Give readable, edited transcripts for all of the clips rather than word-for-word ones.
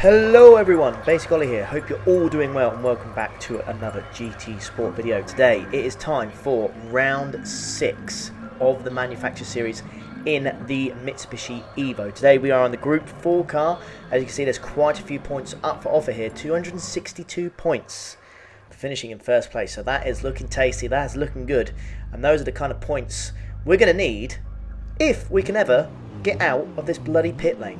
Hello everyone, Basic Ollie here. Hope you're all doing well and welcome back to another GT Sport video. Today it is time for round 6 of the manufacturer series in the Mitsubishi Evo. Today we are on the Group 4 car. As you can see, there's quite a few points up for offer here. 262 points for finishing in first place. So that is looking tasty, that is looking good. And those are the kind of points we're going to need if we can ever get out of this bloody pit lane.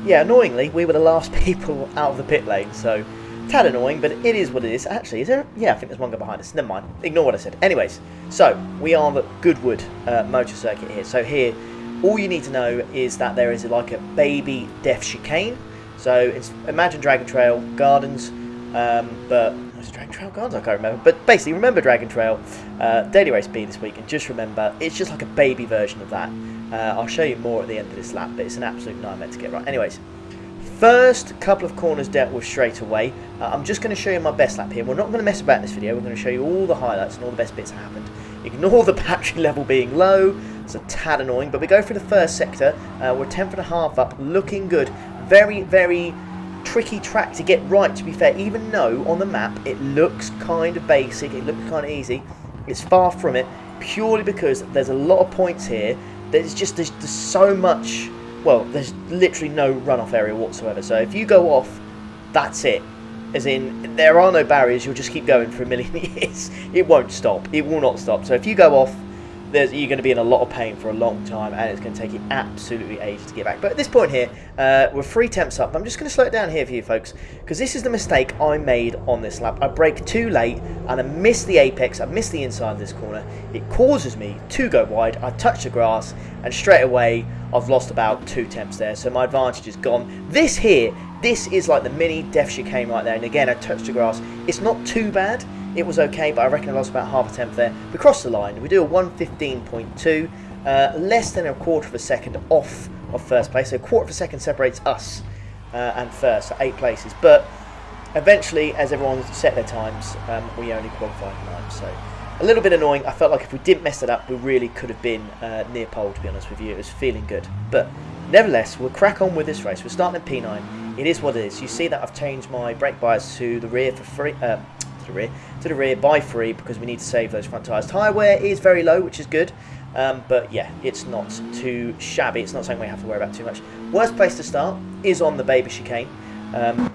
Yeah, annoyingly, we were the last people out of the pit lane, so tad annoying, but it is what it is. Actually, is there? Yeah, I think there's one guy behind us. Never mind. Ignore what I said. Anyways, so we are on the Goodwood motor circuit here. So here, all you need to know is that there is like a baby def chicane. So it's imagine Dragon Trail Gardens, but was it Dragon Trail Gardens? I can't remember. But basically, remember Dragon Trail Daily Race B this week, and just remember it's just like a baby version of that. I'll show you more at the end of this lap, but it's an absolute nightmare to get right. Anyways, first couple of corners dealt with straight away. I'm just going to show you my best lap here. We're not going to mess about in this video. We're going to show you all the highlights and all the best bits that happened. Ignore the battery level being low. It's a tad annoying, but we go through the first sector. We're 10th and a half up, looking good. Very, very tricky track to get right, to be fair. Even though on the map it looks kind of basic, it looks kind of easy, it's far from it, purely because there's a lot of points here. There's so much, well, there's literally no runoff area whatsoever. So if you go off, that's it. As in, there are no barriers, you'll just keep going for a million years. It won't stop. It will not stop. So if you go off, you're going to be in a lot of pain for a long time, and it's going to take you absolutely ages to get back. But at this point here, we're 3 temps up. I'm just going to slow it down here for you folks, because this is the mistake I made on this lap. I brake too late, and I missed the apex. I missed the inside of this corner. It causes me to go wide. I touch the grass, and straight away, I've lost about 2 temps there. So my advantage is gone. This is like the mini def chicane right there. And again, I touched the grass. It's not too bad. It was okay, but I reckon I lost about half a tenth there. We crossed the line. We do a 1:15.2, less than a quarter of a second off of first place. So a quarter of a second separates us and first, so 8 places. But eventually, as everyone set their times, we only qualified 9. So a little bit annoying. I felt like if we didn't mess it up, we really could have been near pole, to be honest with you. It was feeling good. But nevertheless, we'll crack on with this race. We're starting in P9. It is what it is. You see that I've changed my brake bias to the rear for free. To the rear by 3 because we need to save those front tyres. Tyre wear is very low, which is good, but yeah, it's not too shabby. It's not something we have to worry about too much. Worst place to start is on the baby chicane,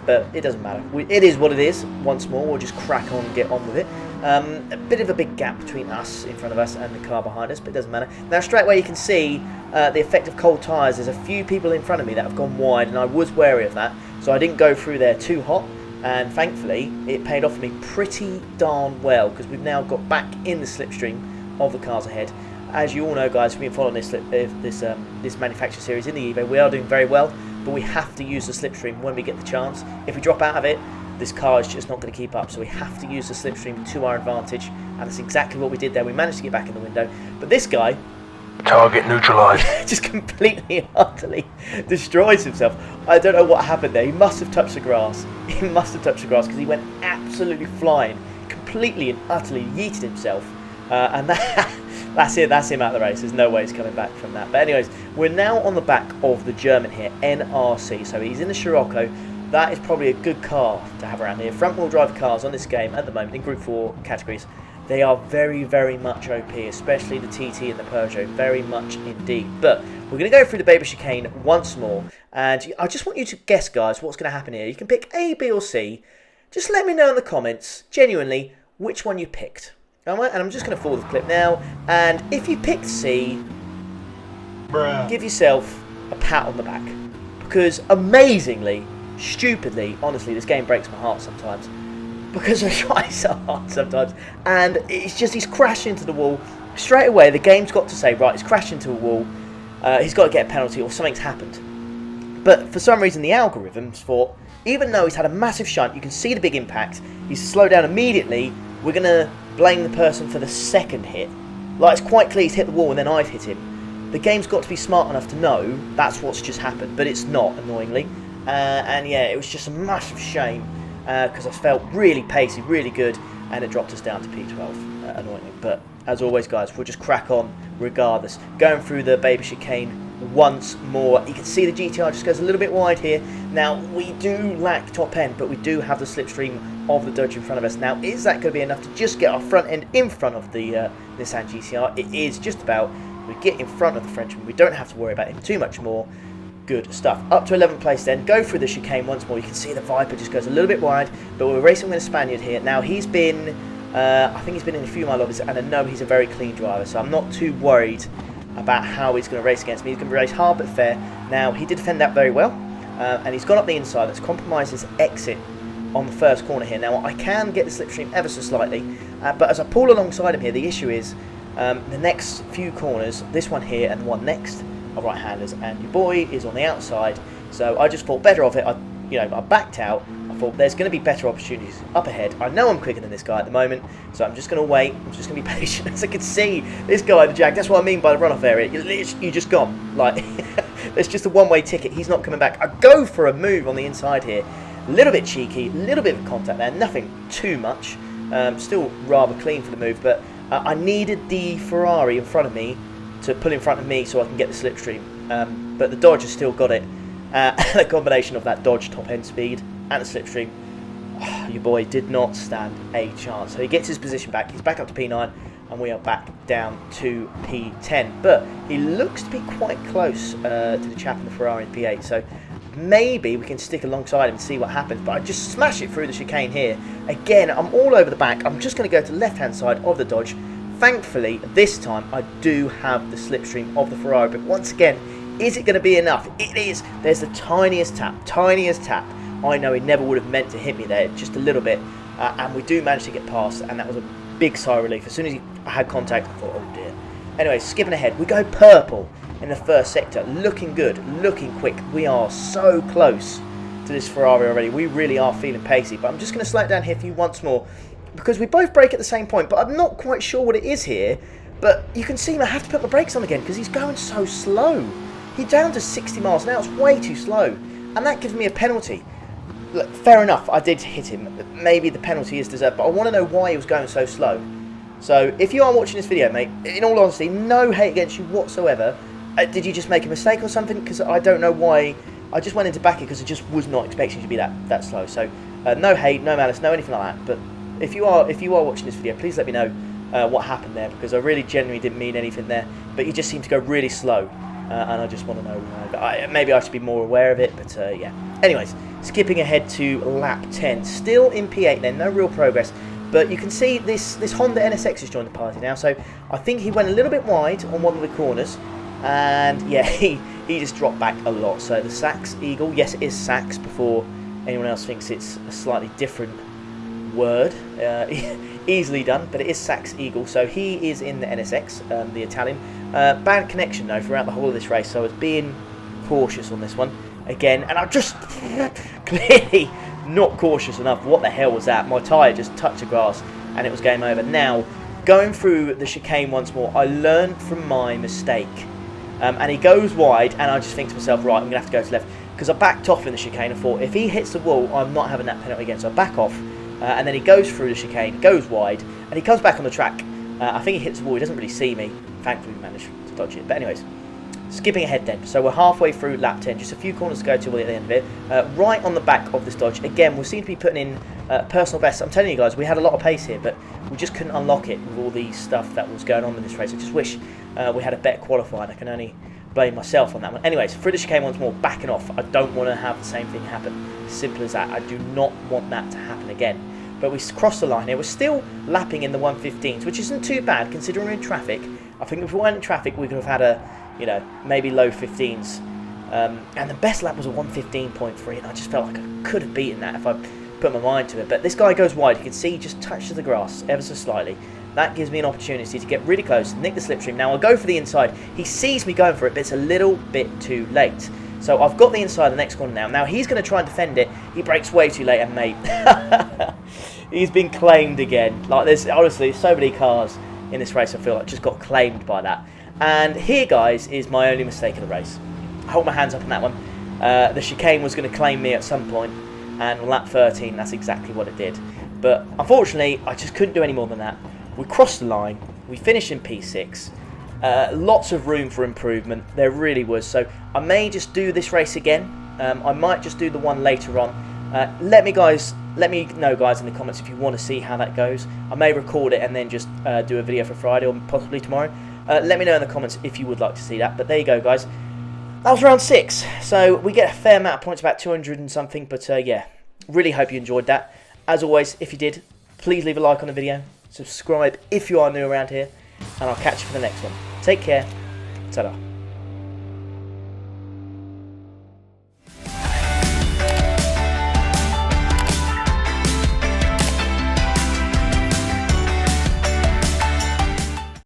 but it doesn't matter. It is what it is. Once more, we'll just crack on and get on with it. A bit of a big gap between us in front of us and the car behind us, but it doesn't matter. Now straight away you can see the effect of cold tyres. There's a few people in front of me that have gone wide, and I was wary of that, so I didn't go through there too hot. And thankfully, it paid off for me pretty darn well, because we've now got back in the slipstream of the cars ahead. As you all know, guys, we've been following this manufacturer series in the Evo. We are doing very well, but we have to use the slipstream when we get the chance. If we drop out of it, this car is just not going to keep up. So we have to use the slipstream to our advantage, and that's exactly what we did there. We managed to get back in the window, but this guy, target neutralized, just completely and utterly destroys himself. I don't know what happened there. He must have touched the grass. He must have touched the grass, because he went absolutely flying, completely and utterly yeeted himself. And that's it. That's him out of the race. There's no way he's coming back from that. But anyways, we're now on the back of the German here, NRC. So he's in the Scirocco. That is probably a good car to have around here. Front wheel drive cars on this game at the moment in Group 4 categories, they are very, very much OP, especially the TT and the Peugeot, very much indeed. But we're going to go through the baby chicane once more, and I just want you to guess, guys, what's going to happen here. You can pick A, B or C. Just let me know in the comments, genuinely, which one you picked. Alright, and I'm just going to forward the clip now, and if you picked C, give yourself a pat on the back. Because amazingly, stupidly, honestly, this game breaks my heart sometimes. Because I try so hard sometimes, and it's just he's crashed into the wall straight away. The game's got to say, right, he's crashed into a wall, he's got to get a penalty or something's happened. But for some reason the algorithms thought, even though he's had a massive shunt, you can see the big impact, he's slowed down immediately, we're going to blame the person for the second hit. Like, it's quite clear he's hit the wall and then I've hit him. the game's got to be smart enough to know that's what's just happened, but it's not, annoyingly. And yeah, it was just a massive shame because I felt really pacey, really good, and it dropped us down to P12, annoyingly. But as always, guys, we'll just crack on regardless. Going through the baby chicane once more. You can see the GTR just goes a little bit wide here. Now, we do lack top end, but we do have the slipstream of the Dodge in front of us. Now, is that going to be enough to just get our front end in front of the Nissan GTR? It is just about. We get in front of the Frenchman. We don't have to worry about him too much more. Good stuff. Up to 11th place then. Go through the chicane once more. You can see the Viper just goes a little bit wide, but we're racing with a Spaniard here. Now, he's been, I think he's been in a few of my lobbies, and I know he's a very clean driver, so I'm not too worried about how he's going to race against me. He's going to race hard but fair. Now, he did defend that very well, and he's gone up the inside. That's compromised his exit on the first corner here. Now, I can get the slipstream ever so slightly, but as I pull alongside him here, the issue is the next few corners, this one here and the one next, are right-handers, and your boy is on the outside. So I just thought better of it. I backed out. I thought there's going to be better opportunities up ahead. I know I'm quicker than this guy at the moment, so I'm just going to wait. I'm just going to be patient. As I can see, this guy, the Jag, that's what I mean by the runoff area. You're just gone. Like, there's just a one-way ticket. He's not coming back. I go for a move on the inside here. A little bit cheeky, a little bit of contact there. Nothing too much. Still rather clean for the move, but I needed the Ferrari in front of me to pull in front of me so I can get the slipstream. But the Dodge has still got it. The combination of that Dodge top end speed and the slipstream, your boy did not stand a chance. So he gets his position back. He's back up to P9, and we are back down to P10. But he looks to be quite close to the chap in the Ferrari in P8. So maybe we can stick alongside him and see what happens. But I just smash it through the chicane here. Again, I'm all over the back. I'm just going to go to the left-hand side of the Dodge. Thankfully, this time, I do have the slipstream of the Ferrari. But once again, is it going to be enough? It is. There's the tiniest tap. I know he never would have meant to hit me there, just a little bit. And we do manage to get past, and that was a big sigh of relief. As soon as I had contact, I thought, oh dear. Anyway, skipping ahead, we go purple in the first sector. Looking good, looking quick. We are so close to this Ferrari already. We really are feeling pacey. But I'm just going to slow it down here for you once more, because we both brake at the same point, but I'm not quite sure what it is here. But you can see I have to put my brakes on again because he's going so slow. He's down to 60 miles an hour. It's way too slow, and that gives me a penalty. Look, fair enough, I did hit him. Maybe the penalty is deserved, but I want to know why he was going so slow. So if you are watching this video, mate, in all honesty, no hate against you whatsoever. Did you just make a mistake or something? Because I don't know why. I just went into back it because I just was not expecting you to be that slow. So no hate, no malice, no anything like that. But if you are watching this video, please let me know what happened there, because I really genuinely didn't mean anything there. But you just seem to go really slow, and I just want to know why. Maybe I should be more aware of it. But yeah. Anyways, skipping ahead to lap 10, still in P8 then, no real progress. But you can see this Honda NSX has joined the party now. So I think he went a little bit wide on one of the corners, and yeah, he just dropped back a lot. So the Sax Eagle, yes, it is Sax, before anyone else thinks it's a slightly different word. Easily done, but it is Sax Eagle. So he is in the NSX, the Italian. Bad connection though throughout the whole of this race, so I was being cautious on this one again, and I just clearly not cautious enough. What the hell was that? My tyre just touched the grass and it was game over. Now, going through the chicane once more, I learned from my mistake. And he goes wide, and I just think to myself, right, I'm going to have to go to left. Because I backed off in the chicane. I thought, if he hits the wall, I'm not having that penalty again. So I back off, and then he goes through the chicane, goes wide, and he comes back on the track. I think he hits the wall. He doesn't really see me. Thankfully, we managed to dodge it. But anyways, skipping ahead then. So we're halfway through lap 10. Just a few corners to go till we're at the end of it. Right on the back of this Dodge. Again, we seem to be putting in personal bests. I'm telling you guys, we had a lot of pace here, but we just couldn't unlock it with all the stuff that was going on in this race. I just wish we had a better qualifying. I can only blame myself on that one. Anyways, through the chicane once more, backing off. I don't want to have the same thing happen. Simple as that. I do not want that to happen again. But we crossed the line here. We're still lapping in the 115s, which isn't too bad considering we're in traffic. I think if we weren't in traffic, we could have had a, maybe low 15s. And the best lap was a 115.3, and I just felt like I could have beaten that if I put my mind to it. But this guy goes wide. You can see he just touches the grass ever so slightly. That gives me an opportunity to get really close, nick the slipstream. Now I'll go for the inside. He sees me going for it, but it's a little bit too late. So I've got the inside of the next corner now. Now he's going to try and defend it. He brakes way too late, and mate, he's been claimed again. Like, there's honestly so many cars in this race, I feel like, just got claimed by that. And here, guys, is my only mistake of the race. I hold my hands up on that one. The chicane was going to claim me at some point, and on lap 13, that's exactly what it did. But unfortunately, I just couldn't do any more than that. We crossed the line, we finished in P6. Lots of room for improvement, there really was. So I may just do this race again. I might just do the one later on. Let me know, guys, in the comments if you want to see how that goes. I may record it and then just do a video for Friday or possibly tomorrow. Let me know in the comments if you would like to see that. But there you go, guys. That was round 6. So we get a fair amount of points, about 200 and something. But yeah, really hope you enjoyed that. As always, if you did, please leave a like on the video. Subscribe if you are new around here. And I'll catch you for the next one. Take care. Ta-da.